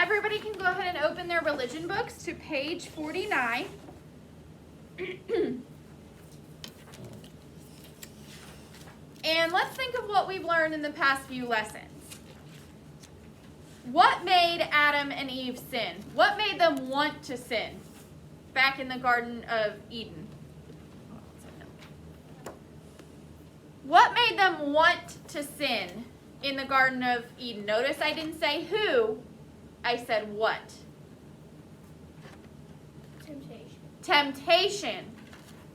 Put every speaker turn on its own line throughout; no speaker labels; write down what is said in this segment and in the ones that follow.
everybody can go ahead and open their religion books to page 49. And let's think of what we've learned in the past few lessons. What made Adam and Eve sin? What made them want to sin back in the Garden of Eden? What made them want to sin in the Garden of Eden? Notice I didn't say who, I said what. Temptation.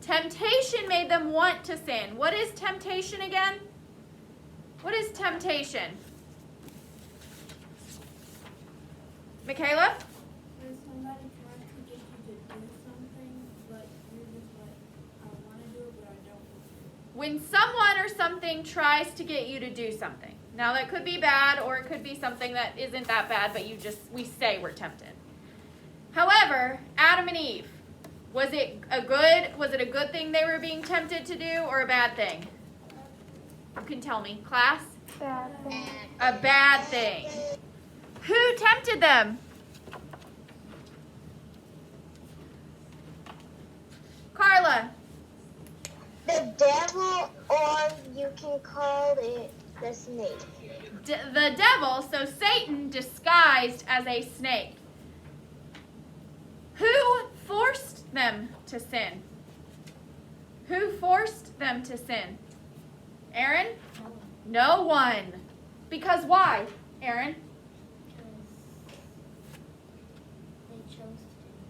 Temptation made them want to sin. What is temptation again? What is temptation? Michaela?
When somebody tries to get you to do something, but you're just like, I want to do it, but I don't want to.
When someone or something tries to get you to do something. Now that could be bad, or it could be something that isn't that bad, but we say we're tempted. However, Adam and Eve, was it a good thing they were being tempted to do, or a bad thing? You can tell me. Class?
Bad thing.
A bad thing. Who tempted them? Carla?
The devil, or you can call it the snake.
The devil, so Satan disguised as a snake. Who forced them to sin? Who forced them to sin? Aaron? No one. Because why, Aaron?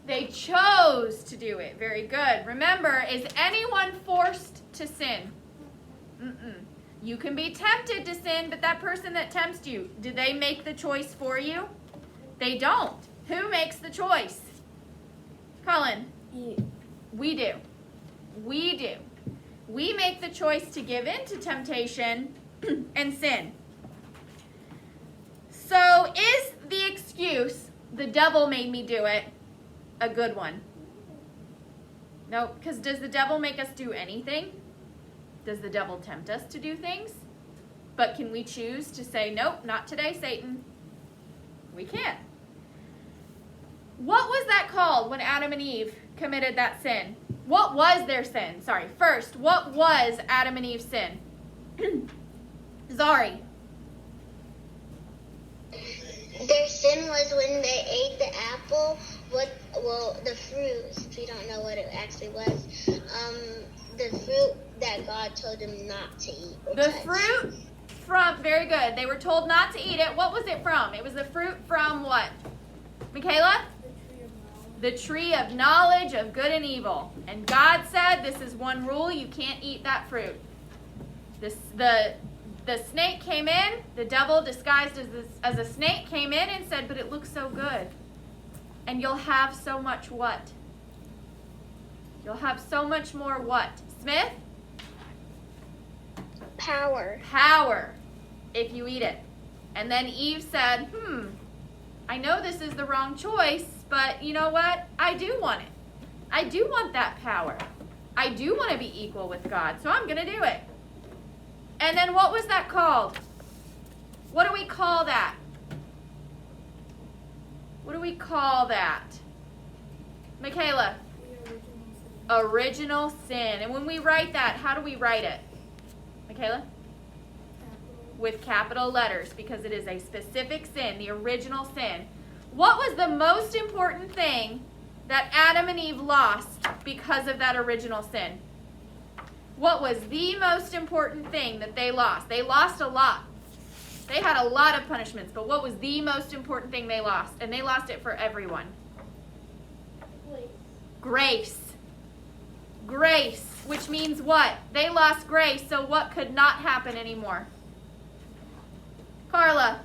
They chose to do it. Very good. Remember, is anyone forced to sin? You can be tempted to sin, but that person that tempts you, do they make the choice for you? They don't. Who makes the choice? Colin?
You.
We do. We do. We make the choice to give in to temptation and sin. So is the excuse, the devil made me do it, a good one? No, because does the devil make us do anything? Does the devil tempt us to do things? But can we choose to say, nope, not today, Satan? We can't. What was that called when Adam and Eve committed that sin? What was their sin? Sorry, first, what was Adam and Eve's sin? Zari.
Their sin was when they ate the apple. The fruit. We don't know what it actually was. The fruit that God told them not to eat.
The fruit from, very good. They were told not to eat it. What was it from? It was the fruit from what? Michaela? The tree of knowledge of good and evil. And God said, this is one rule, you can't eat that fruit. The snake came in, the devil disguised as a snake came in and said, but it looks so good. And you'll have so much what? You'll have so much more what? Smith?
Power.
Power, if you eat it. And then Eve said, I know this is the wrong choice, but you know what? I do want it. I do want that power. I do want to be equal with God, so I'm going to do it. And then what was that called? What do we call that? What do we call that? Michaela? Original sin. And when we write that, how do we write it? Michaela? With capital letters, because it is a specific sin, the original sin. What was the most important thing that Adam and Eve lost because of that original sin? What was the most important thing that they lost? They lost a lot. They had a lot of punishments, but what was the most important thing they lost? And they lost it for everyone. Grace. Grace, which means what? They lost grace, so what could not happen anymore? Carla.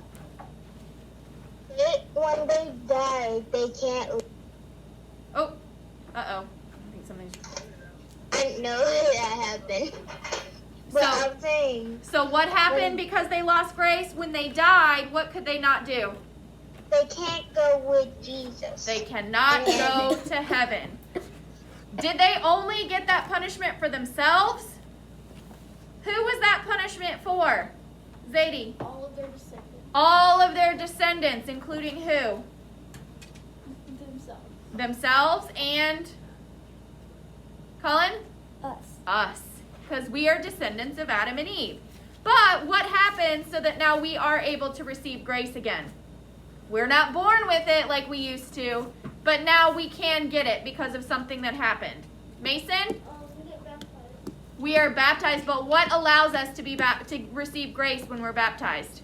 When they die, they can't.
Oh, uh-oh. I think something's...
I didn't know that happened. But I'm saying.
So what happened because they lost grace? When they died, what could they not do?
They can't go with Jesus.
They cannot go to heaven. Did they only get that punishment for themselves? Who was that punishment for? Zadie.
All of their descendants.
All of their descendants, including who? Themselves and, Colin? Us. Because we are descendants of Adam and Eve. But what happens so that now we are able to receive grace again? We're not born with it like we used to, but now we can get it because of something that happened. Mason?
We get baptized.
We are baptized, but what allows us to receive grace when we're baptized?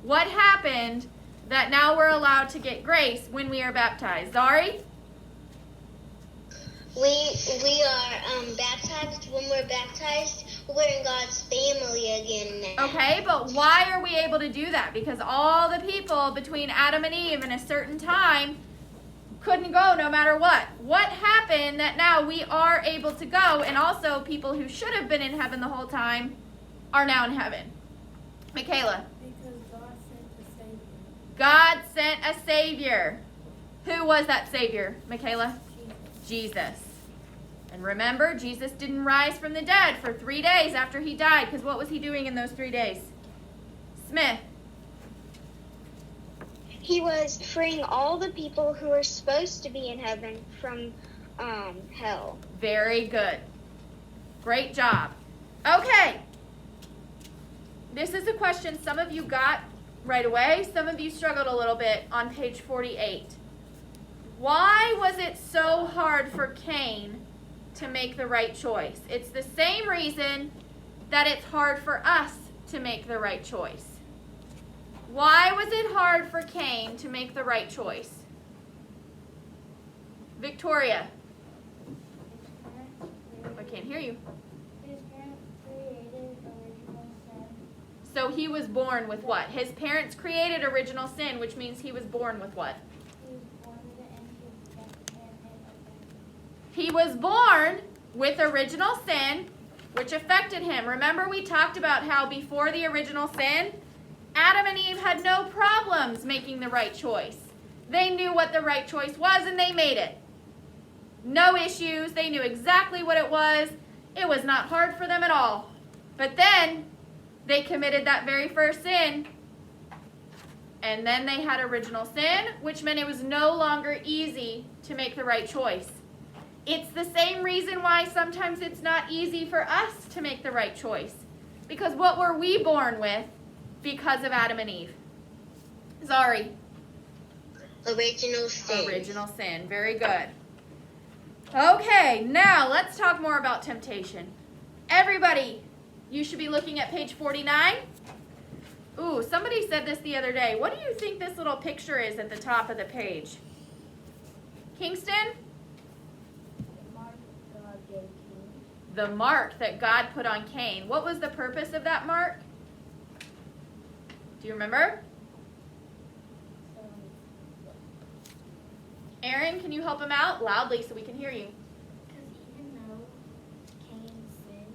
What happened that now we're allowed to get grace when we are baptized? Zari?
We are baptized. When we're baptized, we're in God's family again now.
Okay, but why are we able to do that? Because all the people between Adam and Eve in a certain time couldn't go no matter what. What happened that now we are able to go, and also people who should have been in heaven the whole time are now in heaven? Michaela?
Because God sent a Savior.
God sent a Savior. Who was that Savior, Michaela? Jesus. And remember, Jesus didn't rise from the dead for 3 days after he died, because what was he doing in those 3 days? Smith.
He was freeing all the people who were supposed to be in heaven from hell.
Very good. Great job. Okay. This is a question some of you got right away. Some of you struggled a little bit on page 48. Why was it so hard for Cain to make the right choice? It's the same reason that it's hard for us to make the right choice. Why was it hard for Cain to make the right choice? Victoria. I can't hear you.
His parents created original sin.
So he was born with what? His parents created original sin, which means he was born with what?
He was born with it and
He was born with original sin, which affected him. Remember, we talked about how before the original sin, Adam and Eve had no problems making the right choice. They knew what the right choice was and they made it. No issues. They knew exactly what it was. It was not hard for them at all. But then they committed that very first sin, and then they had original sin, which meant it was no longer easy to make the right choice. It's the same reason why sometimes it's not easy for us to make the right choice. Because what were we born with because of Adam and Eve? Zari.
Original sin.
Original sin. Very good. Okay, now let's talk more about temptation. Everybody, you should be looking at page 49. Ooh, somebody said this the other day. What do you think this little picture is at the top of the page? Kingston? The mark that God put on Cain. What was the purpose of that mark? Do you remember? Aaron, can you help him out loudly so we can hear you?
Because even though Cain sinned,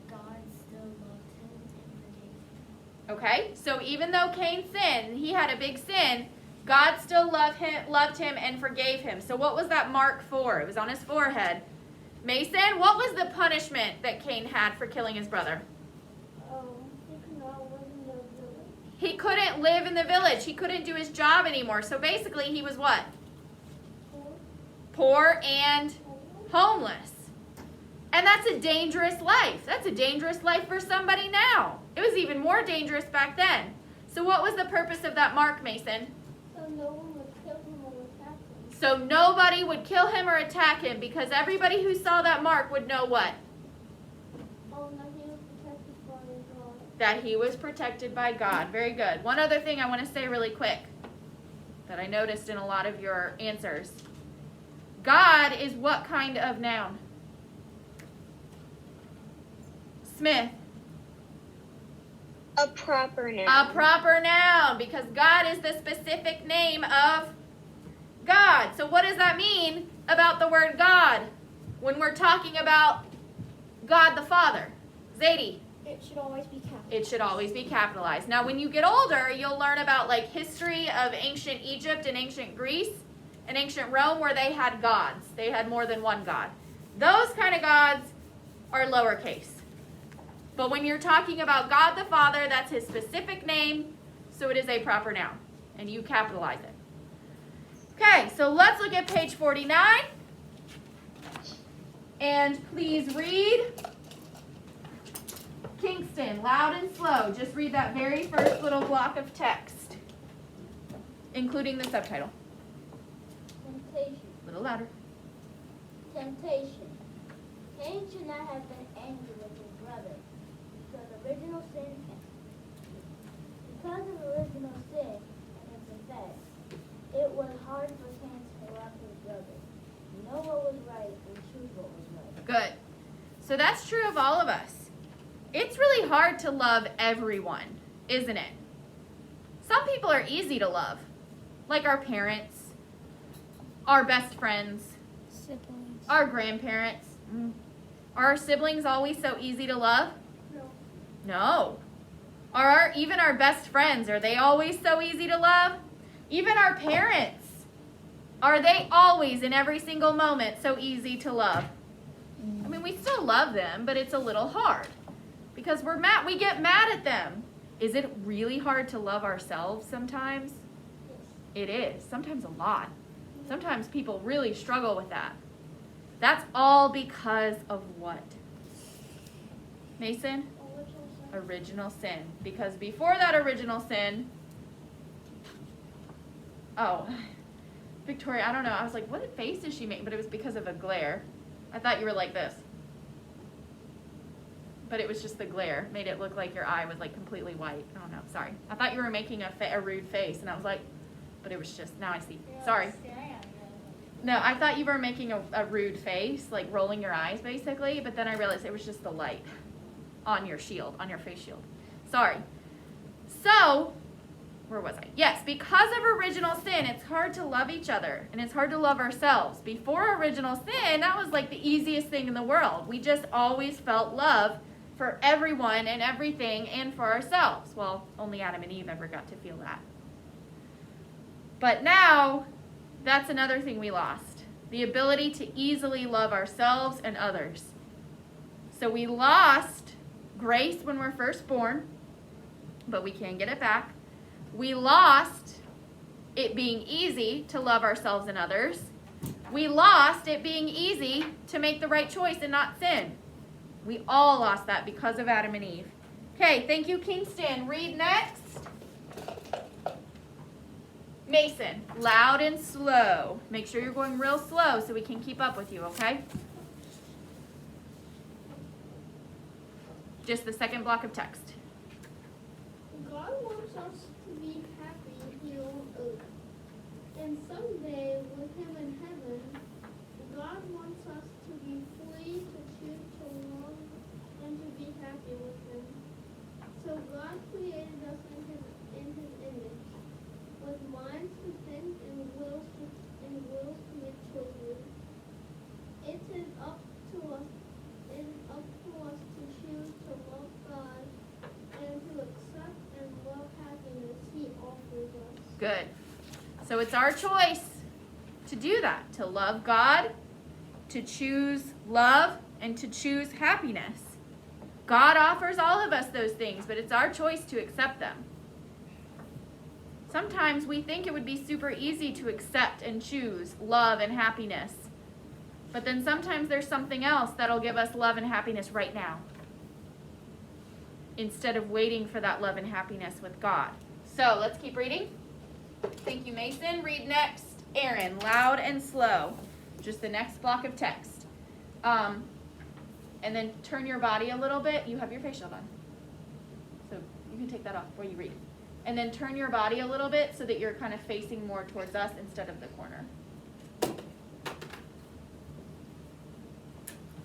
God still loved him and forgave him.
Okay, so even though Cain sinned, he had a big sin, God still loved him and forgave him. So what was that mark for? It was on his forehead. Mason, what was the punishment that Cain had for killing his brother?
He could not live in the village.
He couldn't live in the village. He couldn't do his job anymore. So basically he was what? Poor and homeless. And that's a dangerous life. That's a dangerous life for somebody now. It was even more dangerous back then. So what was the purpose of that mark, Mason?
So no one would kill him or attack him.
So nobody would kill him or attack him, because everybody who saw that mark would know what?
Oh, no, he was protected by God.
That he was protected by God. Very good. One other thing I want to say really quick that I noticed in a lot of your answers. God is what kind of noun? Smith.
A proper noun.
A proper noun, because God is the specific name of God. So what does that mean about the word God when we're talking about God the Father? Zadie.
It should always be capitalized.
It should always be capitalized. Now, when you get older, you'll learn about like history of ancient Egypt and ancient Greece and ancient Rome, where they had gods. They had more than one god. Those kind of gods are lowercase. But when you're talking about God the Father, that's his specific name, so it is a proper noun, and you capitalize it. Okay, so let's look at page 49. And please read Kingston, loud and slow. Just read that very first little block of text, including the subtitle.
Temptation.
A little louder.
Temptation. Cain should not have been angry with his brother because of original sin and its effects, it was hard for Cain to love his brother. Know what was right and choose what was right.
Good. So that's true of all of us. It's really hard to love everyone, isn't it? Some people are easy to love, like our parents, our best friends,
Siblings.
our grandparents. Are our siblings always so easy to love?
No.
No. Even our best friends, are they always so easy to love? Even our parents, are they always in every single moment so easy to love? I mean, we still love them, but it's a little hard because we get mad at them. Is it really hard to love ourselves sometimes?
Yes.
It is, sometimes a lot. Sometimes people really struggle with that. That's all because of what? Mason? Original sin. Because before that original sin, Victoria, I don't know. I was like, what face is she making? But it was because of a glare. I thought you were like this. But it was just the glare. Made it look like your eye was like completely white. I don't know. Sorry. I thought you were making a rude face. And I was like, but it was just, now I see. Sorry. No, I thought you were making a rude face, like rolling your eyes basically. But then I realized it was just the light on your shield, on your face shield. Sorry. So, where was I? Yes, because of original sin, it's hard to love each other and it's hard to love ourselves. Before original sin, that was like the easiest thing in the world. We just always felt love for everyone and everything and for ourselves. Well, only Adam and Eve ever got to feel that. But now, that's another thing we lost. The ability to easily love ourselves and others. So we lost grace when we're first born, but we can get it back. We lost it being easy to love ourselves and others. We lost it being easy to make the right choice and not sin. We all lost that because of Adam and Eve. Okay, thank you, Kingston. Read next. Mason, loud and slow. Make sure you're going real slow so we can keep up with you, okay? Just the second block of text.
God wants us to be happy here on earth. And someday with Him in heaven, God wants us to be free to choose to love and to be happy with Him. So God created us in His image, with minds to think and wills to make choices. It is up to us. It is up to us to choose to love God and to accept and love happiness He offers us.
Good. So it's our choice to do that, to love God, to choose love, and to choose happiness. God offers all of us those things, but it's our choice to accept them. Sometimes we think it would be super easy to accept and choose love and happiness. But then sometimes there's something else that'll give us love and happiness right now, instead of waiting for that love and happiness with God. So let's keep reading. Thank you, Mason. Read next. Aaron, loud and slow. Just the next block of text. And then turn your body a little bit. You have your face shield on, so you can take that off before you read. And then turn your body a little bit so that you're kind of facing more towards us instead of the corner.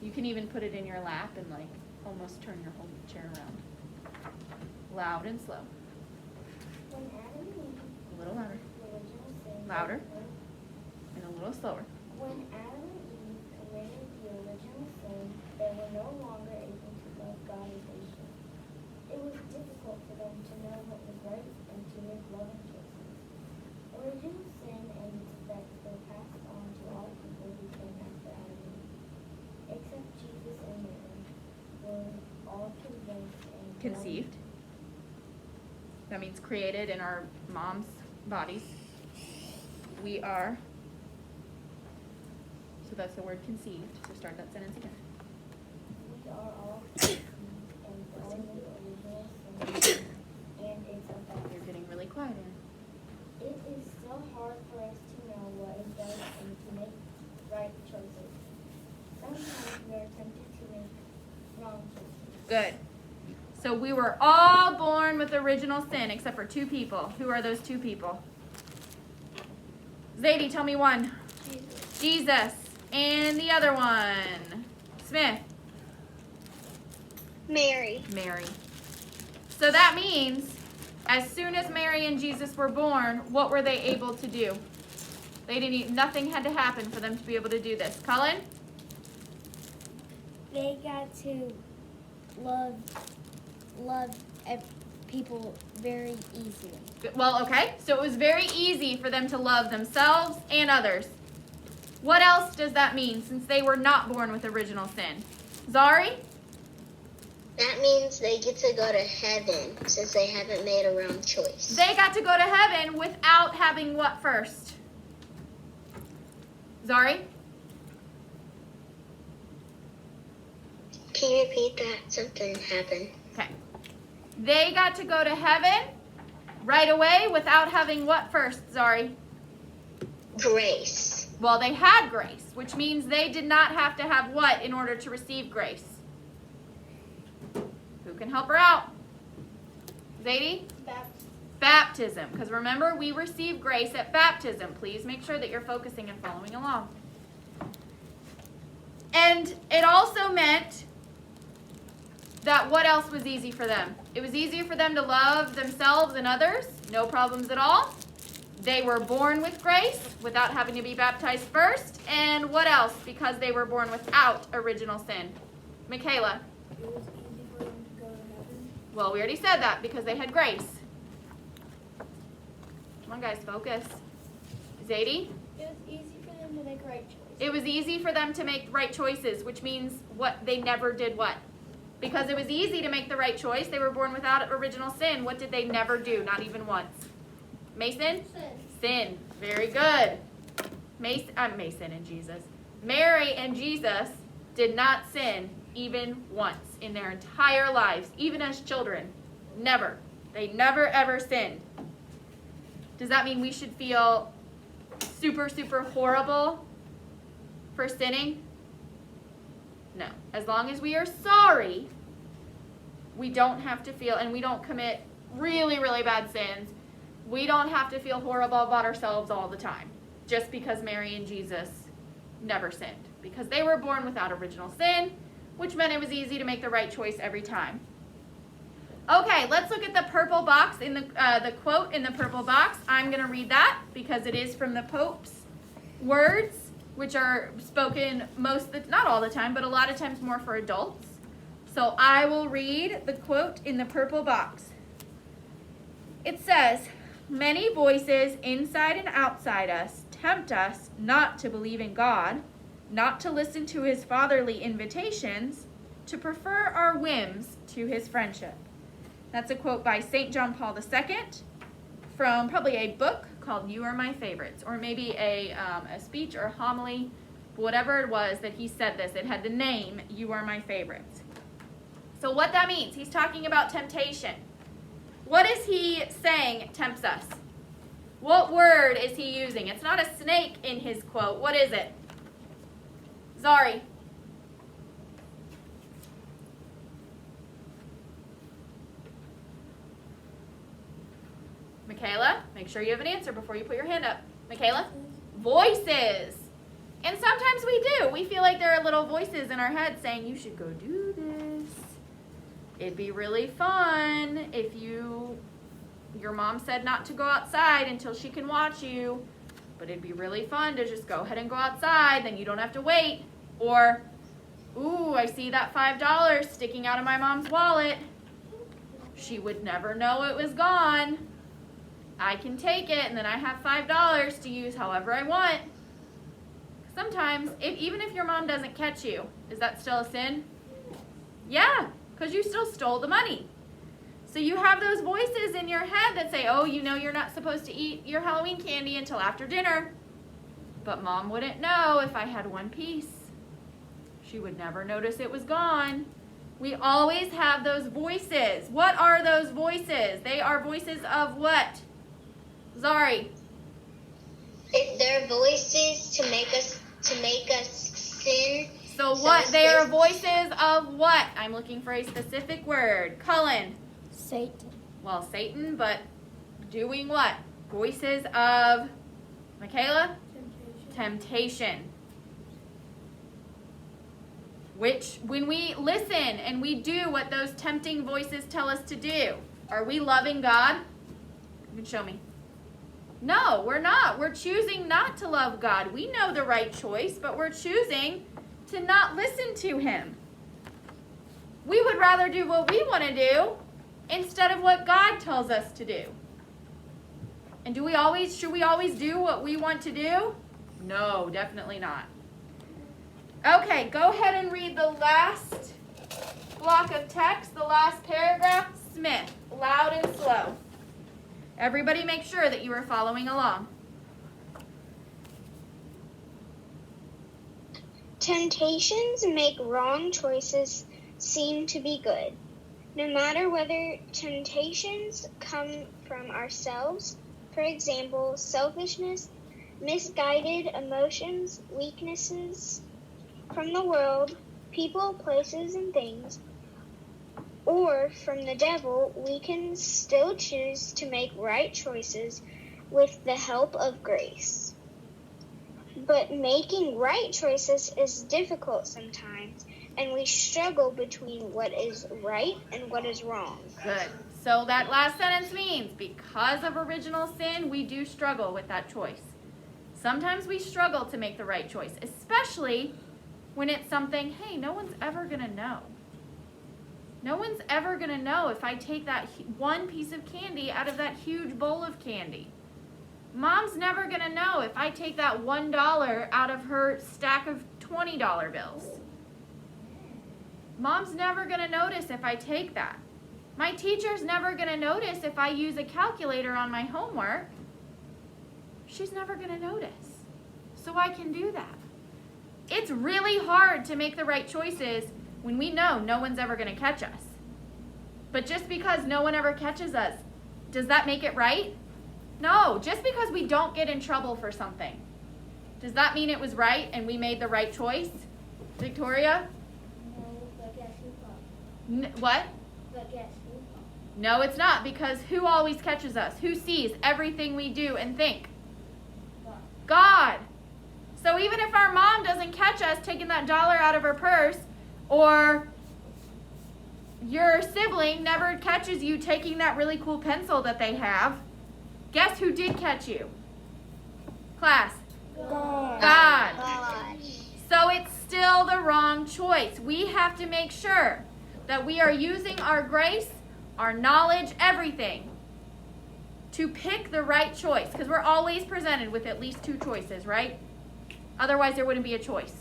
You can even put it in your lap and like almost turn your whole chair around. Loud and slow.
When Adam and Eve,
A little louder.
the original sin,
Louder. And a little slower.
When Adam and Eve committed the original sin, they were no longer able to love God as they should. It was difficult for them to know what was right and to make loving choices. Original sin and its effects were passed on to all people who came after Adam and Eve. Except Jesus and Mary were all convinced and
Conceived. That means created in our mom's bodies. we are. So that's the word conceived. So start that sentence again.
We are all and born with original sin, and it's a fact.
You're getting really quiet, Aaron.
It is still hard for us to know what is right and to make right choices. Sometimes we are tempted to make wrong choices.
Good. So we were all born with original sin except for two people. Who are those two people? Zadie, tell me one. Jesus. And the other one. Smith.
Mary.
Mary. So that means as soon as Mary and Jesus were born, what were they able to do? They didn't. Nothing had to happen for them to be able to do this. Cullen?
They got to love people very easily.
Well, okay. So it was very easy for them to love themselves and others. What else does that mean since they were not born with original sin? Zari?
That means they get to go to heaven since they haven't made a wrong choice.
They got to go to heaven without having what first? Zari?
Can you repeat that? Something happened.
Okay. They got to go to heaven right away without having what first, Zari?
Grace.
Well, they had grace, which means they did not have to have what in order to receive grace? Who can help her out? Zadie? Baptism. Because remember, we receive grace at baptism. Please make sure that you're focusing and following along. And it also meant that what else was easy for them? It was easier for them to love themselves and others. No problems at all. They were born with grace without having to be baptized first. And what else? Because they were born without original sin. Michaela?
It was easy for them to go to heaven.
Well, we already said that because they had grace. Come on, guys, focus. Zadie?
It was easy for them to make right choices.
It was easy for them to make right choices, which means what they never did what? Because it was easy to make the right choice. They were born without original sin. What did they never do? Not even once. Mason? Sin. Very good. Mason and Jesus. Mary and Jesus did not sin even once in their entire lives, even as children. Never. They never ever sinned. Does that mean we should feel super, super horrible for sinning? No. As long as we are sorry, we don't have to feel, and we don't commit really, really bad sins, we don't have to feel horrible about ourselves all the time just because Mary and Jesus never sinned. Because they were born without original sin, which meant it was easy to make the right choice every time. Okay, let's look at the purple box, in the quote in the purple box. I'm going to read that because it is from the Pope's words, which are spoken not all the time, but a lot of times more for adults. So I will read the quote in the purple box. It says, "Many voices inside and outside us tempt us not to believe in God, not to listen to his fatherly invitations, to prefer our whims to his friendship." That's a quote by St. John Paul II from probably a book called You Are My Favorites, or maybe a speech or homily, whatever it was that he said this. It had the name You Are My Favorites. So what that means, he's talking about temptation. What is he saying tempts us? What word is he using? It's not a snake in his quote. What is it? Zari. Michaela, make sure you have an answer before you put your hand up. Michaela? Voices. And sometimes we do. We feel like there are little voices in our head saying, you should go do this. It'd be really fun if your mom said not to go outside until she can watch you, but it'd be really fun to just go ahead and go outside, then you don't have to wait. Or, ooh, I see that $5 sticking out of my mom's wallet. She would never know it was gone. I can take it, and then I have $5 to use however I want. Sometimes, even if your mom doesn't catch you, is that still a sin? Yeah, because you still stole the money. So you have those voices in your head that say, oh, you know you're not supposed to eat your Halloween candy until after dinner. But Mom wouldn't know if I had one piece. She would never notice it was gone. We always have those voices. What are those voices? They are voices of what? Zari.
They're voices to make us sin.
So what? They are voices of what? I'm looking for a specific word. Cullen.
Satan.
Well, Satan, but doing what? Voices of, Michaela? Temptation. Which, when we listen and we do what those tempting voices tell us to do, are we loving God? You can show me. No, we're not. We're choosing not to love God. We know the right choice, but we're choosing to not listen to Him. We would rather do what we want to do instead of what God tells us to do. And should we always do what we want to do? No, definitely not. Okay, go ahead and read the last block of text, the last paragraph. Smith, loud and slow. Everybody make sure that you are following along.
Temptations make wrong choices seem to be good. No matter whether temptations come from ourselves, for example, selfishness, misguided emotions, weaknesses from the world, people, places, and things, or from the devil, we can still choose to make right choices with the help of grace. But making right choices is difficult sometimes, and we struggle between what is right and what is wrong.
Good. So that last sentence means because of original sin, we do struggle with that choice. Sometimes we struggle to make the right choice, especially when it's something, hey, no one's ever going to know. No one's ever going to know if I take that one piece of candy out of that huge bowl of candy. Mom's never going to know if I take that $1 out of her stack of $20 bills. Mom's never going to notice if I take that. My teacher's never going to notice if I use a calculator on my homework. She's never going to notice. So I can do that. It's really hard to make the right choices when we know no one's ever going to catch us. But just because no one ever catches us, does that make it right? No, just because we don't get in trouble for something, does that mean it was right and we made the right choice? Victoria?
No, but guess who caught?
What?
But guess who caught?
No, it's not, because who always catches us? Who sees everything we do and think? God. So even if our mom doesn't catch us taking that dollar out of her purse, or your sibling never catches you taking that really cool pencil that they have, guess who did catch you? Class.
God.
God. So it's still the wrong choice. We have to make sure that we are using our grace, our knowledge, everything to pick the right choice, because we're always presented with at least two choices, right? Otherwise, there wouldn't be a choice.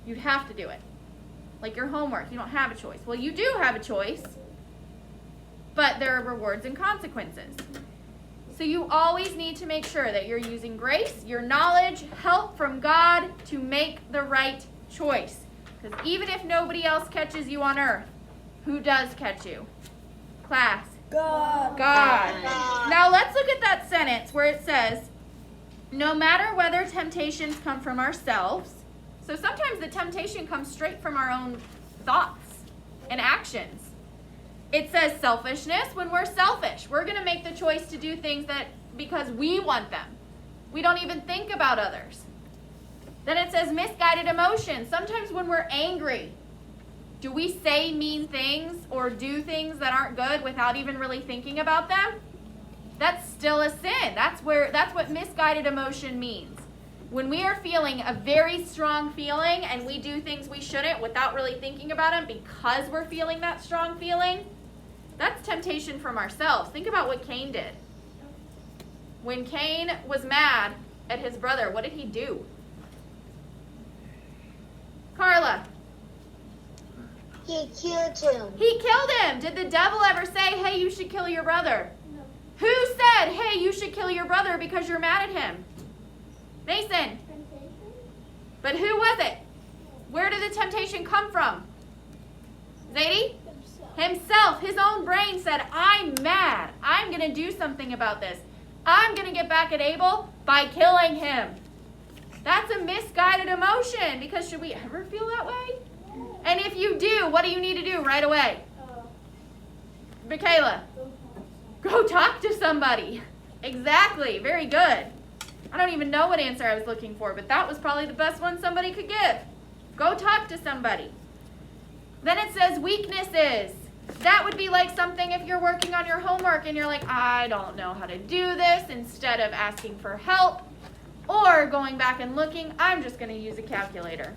You'd have to do it. Like your homework, you don't have a choice. Well, you do have a choice, but there are rewards and consequences. So you always need to make sure that you're using grace, your knowledge, help from God to make the right choice. Because even if nobody else catches you on earth, who does catch you? Class.
God.
God. Now let's look at that sentence where it says, no matter whether temptations come from ourselves. So sometimes the temptation comes straight from our own thoughts and actions. It says selfishness. When we're selfish, we're going to make the choice to do things that because we want them. We don't even think about others. Then it says misguided emotions. Sometimes when we're angry, do we say mean things or do things that aren't good without even really thinking about them? That's still a sin. That's what misguided emotion means. When we are feeling a very strong feeling and we do things we shouldn't without really thinking about them because we're feeling that strong feeling, that's temptation from ourselves. Think about what Cain did. When Cain was mad at his brother, what did he do? Carla.
He killed him.
He killed him. Did the devil ever say, hey, you should kill your brother?
No.
Who said, hey, you should kill your brother because you're mad at him? Mason.
Temptation?
But who was it? Where did the temptation come from? Zadie? Himself. His own brain said, I'm mad. I'm going to do something about this. I'm going to get back at Abel by killing him. That's a misguided emotion, because should we ever feel that way? And if you do, what do you need to do right away? Michaela, go talk to somebody. Exactly. Very good. I don't even know what answer I was looking for, but that was probably the best one somebody could give. Go talk to somebody. Then it says weaknesses. That would be like something if you're working on your homework and you're like, I don't know how to do this, instead of asking for help or going back and looking, I'm just going to use a calculator.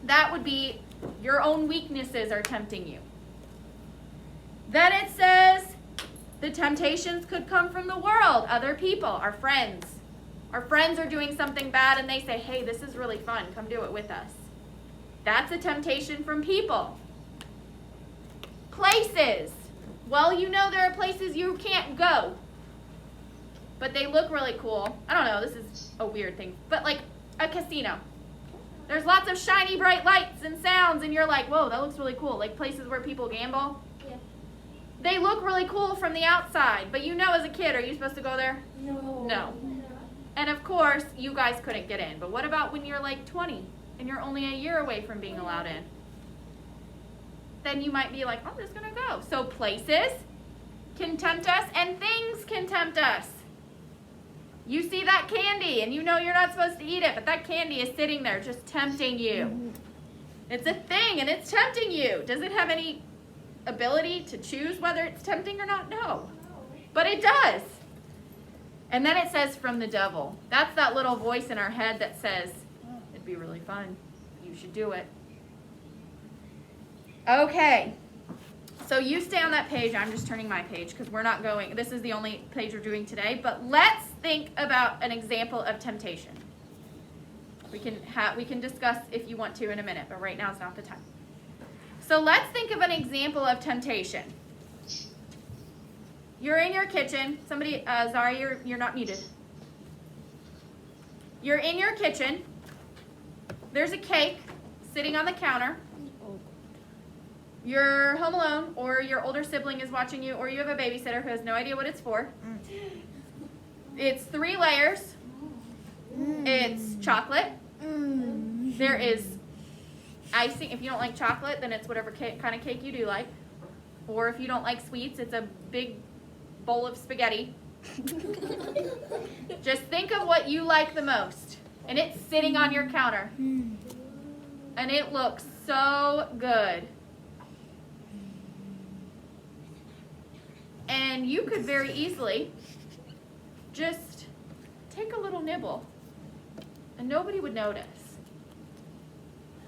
That would be your own weaknesses are tempting you. Then it says the temptations could come from the world, other people, our friends. Our friends are doing something bad and they say, hey, this is really fun. Come do it with us. That's a temptation from people. Places. Well, you know there are places you can't go, but they look really cool. I don't know, this is a weird thing, but like a casino. There's lots of shiny bright lights and sounds and you're like, whoa, that looks really cool. Like places where people gamble.
Yeah.
They look really cool from the outside, but you know as a kid, are you supposed to go there?
No.
No. And of course, you guys couldn't get in. But what about when you're like 20 and you're only a year away from being allowed in? Then you might be like, I'm just going to go. So places can tempt us and things can tempt us. You see that candy and you know you're not supposed to eat it, but that candy is sitting there just tempting you. It's a thing and it's tempting you. Does it have any ability to choose whether it's tempting or not? No. But it does. And then it says from the devil. That's that little voice in our head that says, it'd be really fun. You should do it. Okay. So you stay on that page. I'm just turning my page because we're not going. This is the only page we're doing today. But let's think about an example of temptation. We can discuss if you want to in a minute, but right now is not the time. So let's think of an example of temptation. You're in your kitchen. Somebody, Zari, you're not muted. You're in your kitchen. There's a cake sitting on the counter. You're home alone, or your older sibling is watching you, or you have a babysitter who has no idea what it's for. It's 3 layers. It's chocolate. There is icing. If you don't like chocolate, then it's whatever kind of cake you do like. Or if you don't like sweets, it's a big bowl of spaghetti. Just think of what you like the most. And it's sitting on your counter. And it looks so good. And you could very easily just take a little nibble and nobody would notice.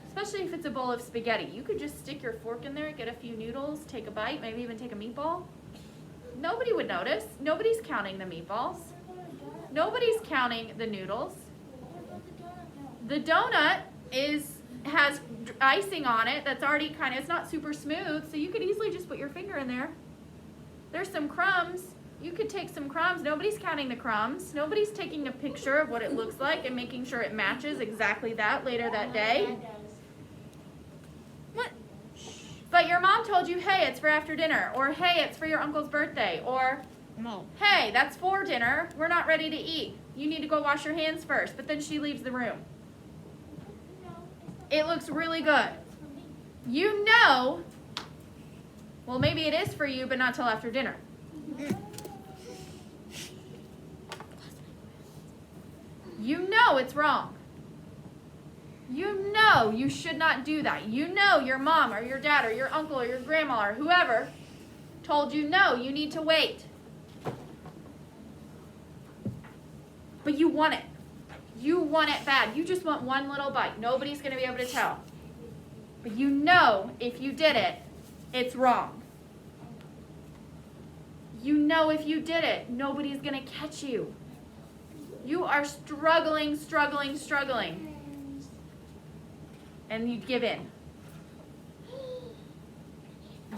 Especially if it's a bowl of spaghetti. You could just stick your fork in there, get a few noodles, take a bite, maybe even take a meatball. Nobody would notice. Nobody's counting the meatballs. Nobody's counting the noodles. The donut has icing on it that's already it's not super smooth, so you could easily just put your finger in there. There's some crumbs. You could take some crumbs. Nobody's counting the crumbs. Nobody's taking a picture of what it looks like and making sure it matches exactly that later that day. What? But your mom told you, hey, it's for after dinner, or hey, it's for your uncle's birthday, or
No.
hey, that's for dinner. We're not ready to eat. You need to go wash your hands first. But then she leaves the room. It looks really good. You know, well, maybe it is for you, but not till after dinner. You know it's wrong. You know you should not do that. You know your mom or your dad or your uncle or your grandma or whoever told you, no, you need to wait. But you want it. You want it bad. You just want one little bite. Nobody's going to be able to tell. But you know if you did it, it's wrong. You know if you did it, nobody's going to catch you. You are struggling. And you give in.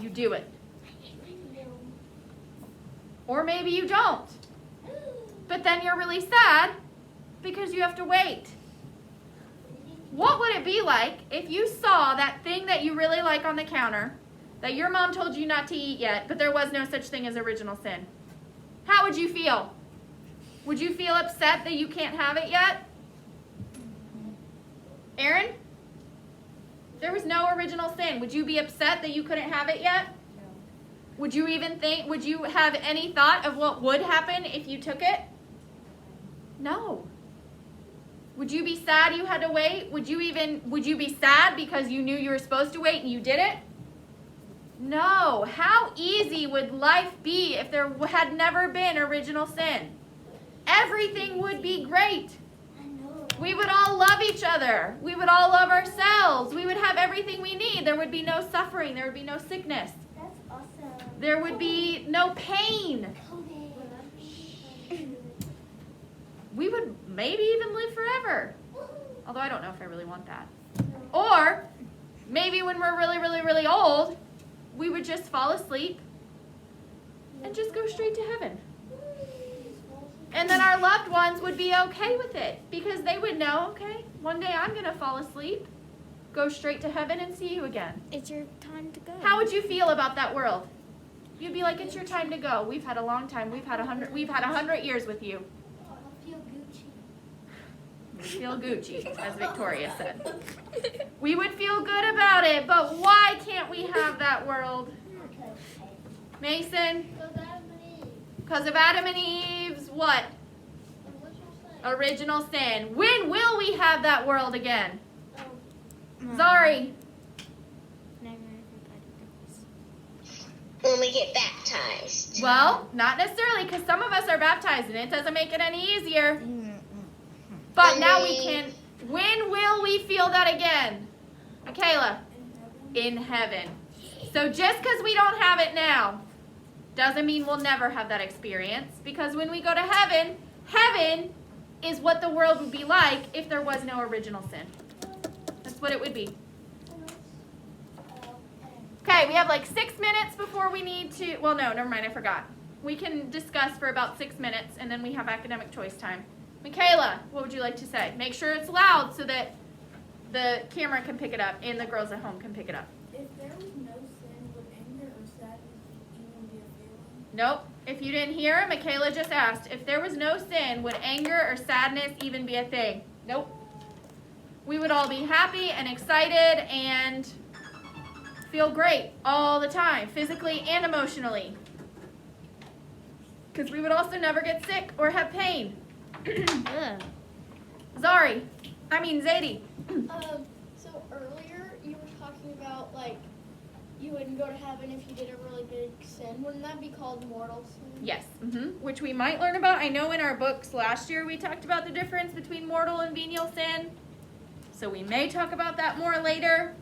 you do it. Or maybe you don't. But then you're really sad because you have to wait. What would it be like if you saw that thing that you really like on the counter that your mom told you not to eat yet, but there was no such thing as original sin? How would you feel? Would you feel upset that you can't have it yet? Aaron? There was no original sin. Would you be upset that you couldn't have it yet?
No.
Would you have any thought of what would happen if you took it? No. Would you be sad you had to wait? Would you be sad because you knew you were supposed to wait and you did it? No. How easy would life be if there had never been original sin? Everything would be great. We would all love each other. We would all love ourselves. We would have everything we need. There would be no suffering. There would be no sickness.
That's awesome.
There would be no pain. We would maybe even live forever. Although I don't know if I really want that. Or maybe when we're really, really, really old, we would just fall asleep and just go straight to heaven. And then our loved ones would be okay with it because they would know, okay, one day I'm going to fall asleep, go straight to heaven and see you again.
It's your time to go.
How would you feel about that world? You'd be like, it's your time to go. We've had a long time. We've had 100 years with you.
I feel Gucci.
We feel Gucci, as Victoria said. We would feel good about it, but why can't we have that world? Mason? Because of Adam and Eve's what? Original sin. When will we have that world again? Zari?
Never everybody does.
When we get baptized.
Well, not necessarily, because some of us are baptized and it doesn't make it any easier. But now we can. When will we feel that again? Michaela? In heaven. So just because we don't have it now doesn't mean we'll never have that experience. Because when we go to heaven, heaven is what the world would be like if there was no original sin. That's what it would be. Okay, we have like 6 minutes before we need to. Well, no, never mind, I forgot. We can discuss for about 6 minutes and then we have academic choice time. Michaela, what would you like to say? Make sure it's loud so that the camera can pick it up and the girls at home can pick it up.
If there was no sin, would anger or sadness even be a feeling?
Nope. If you didn't hear, Michaela just asked, if there was no sin, would anger or sadness even be a thing? Nope. We would all be happy and excited and feel great all the time, physically and emotionally. Because we would also never get sick or have pain. Zadie.
So earlier you were talking about like you wouldn't go to heaven if you did a really big sin. Wouldn't that be called mortal sin?
Yes, which we might learn about. I know in our books last year we talked about the difference between mortal and venial sin. So we may talk about that more later,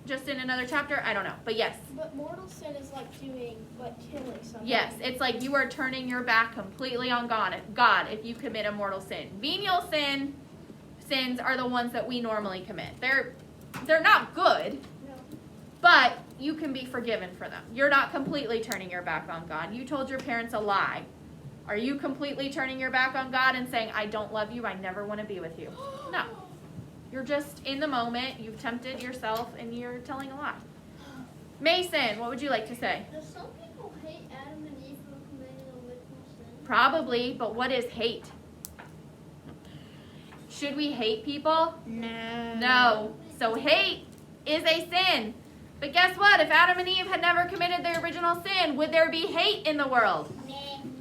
just in another chapter. I don't know, but yes.
But mortal sin is like killing somebody.
Yes, it's like you are turning your back completely on God if you commit a mortal sin. Venial sins are the ones that we normally commit. They're not good,
No.
but you can be forgiven for them. You're not completely turning your back on God. You told your parents a lie. Are you completely turning your back on God and saying, I don't love you, I never want to be with you? No. You're just in the moment, you've tempted yourself, and you're telling a lie. Mason, what would you like to say?
Do some people hate Adam and Eve for committing original sin?
Probably, but what is hate? Should we hate people?
No.
No. So hate is a sin. But guess what? If Adam and Eve had never committed their original sin, would there be hate in the world?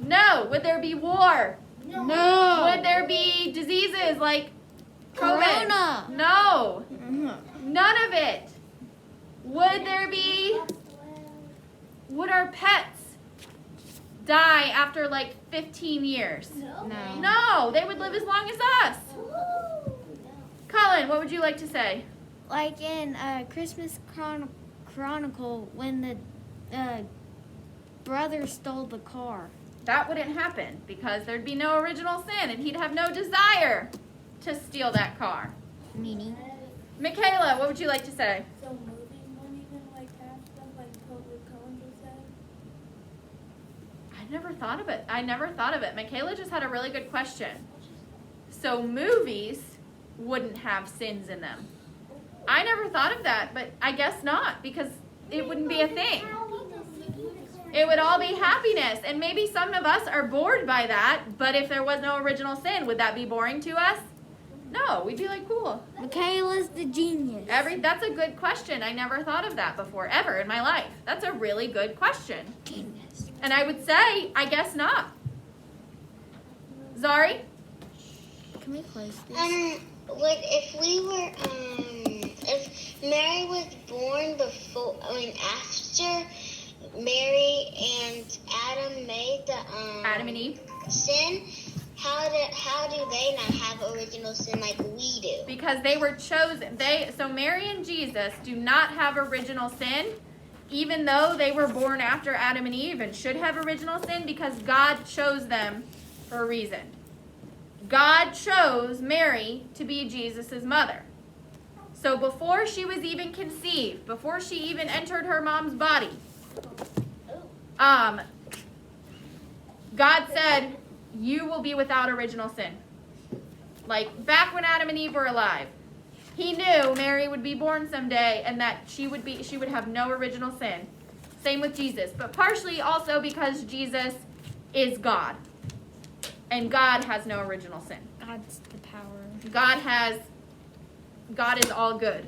No. Would there be war?
No.
Would there be diseases like COVID?
Corona.
No. None of it. Would our pets die after like 15 years?
No.
No, they would live as long as us. Colin, what would you like to say?
Like in Christmas Chronicle when the brother stole the car.
That wouldn't happen because there'd be no original sin and he'd have no desire to steal that car.
Meaning?
Michaela, what would you like to say?
So movies won't even like have stuff like COVID
never thought of it. Michaela just had a really good question. So movies wouldn't have sins in them. I never thought of that, but I guess not, because it wouldn't be a thing. It would all be happiness. And maybe some of us are bored by that, but if there was no original sin, would that be boring to us? No, we'd be like, cool.
Michaela's the genius.
That's a good question. I never thought of that before, ever in my life. That's a really good question.
Genius.
And I would say, I guess not. Zari?
Can we close this?
If Mary was born after Mary and Adam made the
Adam and Eve?
sin, how do they not have original sin like we do?
Because they were chosen. So Mary and Jesus do not have original sin, even though they were born after Adam and Eve and should have original sin, because God chose them for a reason. God chose Mary to be Jesus' mother. So before she was even conceived, before she even entered her mom's body, God said, you will be without original sin. Like back when Adam and Eve were alive. He knew Mary would be born someday and that she would have no original sin. Same with Jesus, but partially also because Jesus is God. And God has no original sin.
God's the power.
God is all good.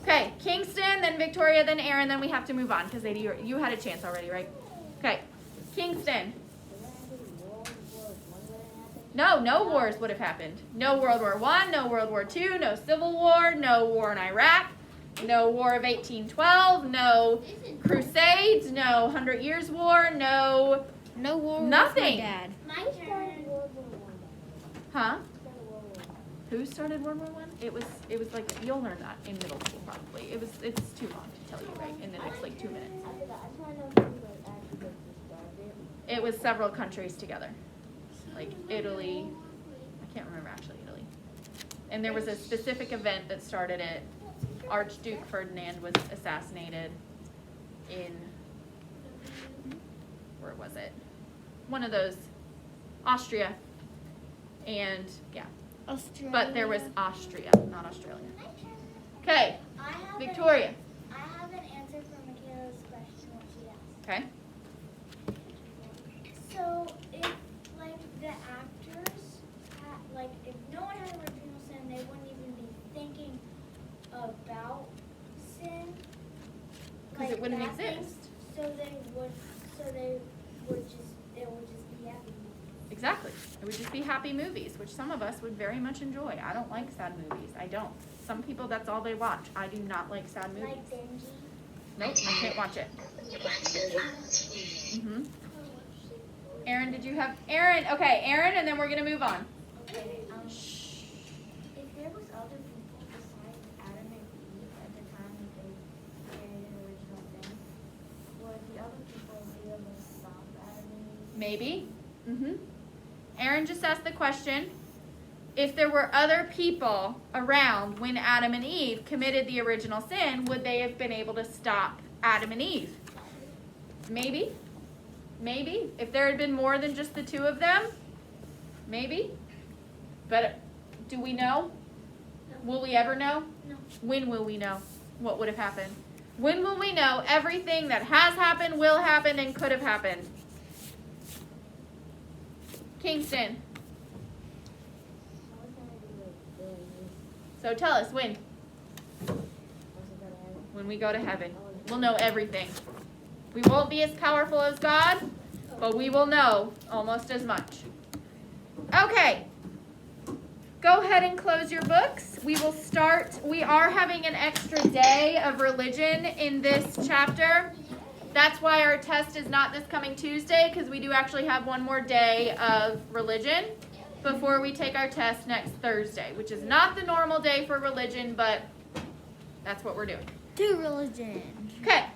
Okay, Kingston, then Victoria, then Aaron, then we have to move on because you had a chance already, right? Okay, Kingston. No wars would have happened. No World War I, no World War II, no Civil War, no war in Iraq, no War of 1812, no Crusades, no 100 Years War, no
war
nothing.
With my dad.
Mine started World War I.
Huh? Who started World War I? It was like, you'll learn that in middle school probably. It's too long to tell you, right? In the next like 2 minutes.
I forgot. I just want to know who actually started.
It was several countries together. Like Italy. I can't remember actually Italy. And there was a specific event that started it. Archduke Ferdinand was assassinated in, where was it? One of those, Austria. And yeah.
Australia.
But there was Austria, not Australia. Okay, Victoria.
I have an answer for Michaela's question, what she asked.
Okay.
So, if, like, the actors, if no one had original sin, they wouldn't even be thinking about sin.
Because it wouldn't
that thing,
exist.
So they would just be happy.
Exactly. It would just be happy movies, which some of us would very much enjoy. I don't like sad movies. I don't. Some people, that's all they watch. I do not like sad movies.
Like Benji.
Nope, I can't watch it. Aaron, did you have... Aaron, okay, Aaron, and then we're going to move on.
Okay, if there was other people besides Adam and Eve at the time that they carried an original sin, would the other people be able to stop Adam and Eve?
Maybe. Aaron just asked the question, if there were other people around when Adam and Eve committed the original sin, would they have been able to stop Adam and Eve? Maybe. Maybe. If there had been more than just the two of them, maybe. But do we know? Will we ever know?
No.
When will we know what would have happened? When will we know everything that has happened, will happen, and could have happened? Kingston. So tell us when. When we go to heaven. We'll know everything. We won't be as powerful as God, but we will know almost as much. Okay. Go ahead and close your books. We will start. We are having an extra day of religion in this chapter. That's why our test is not this coming Tuesday, because we do actually have one more day of religion before we take our test next Thursday, which is not the normal day for religion, but that's what we're doing.
Do religion.
Okay.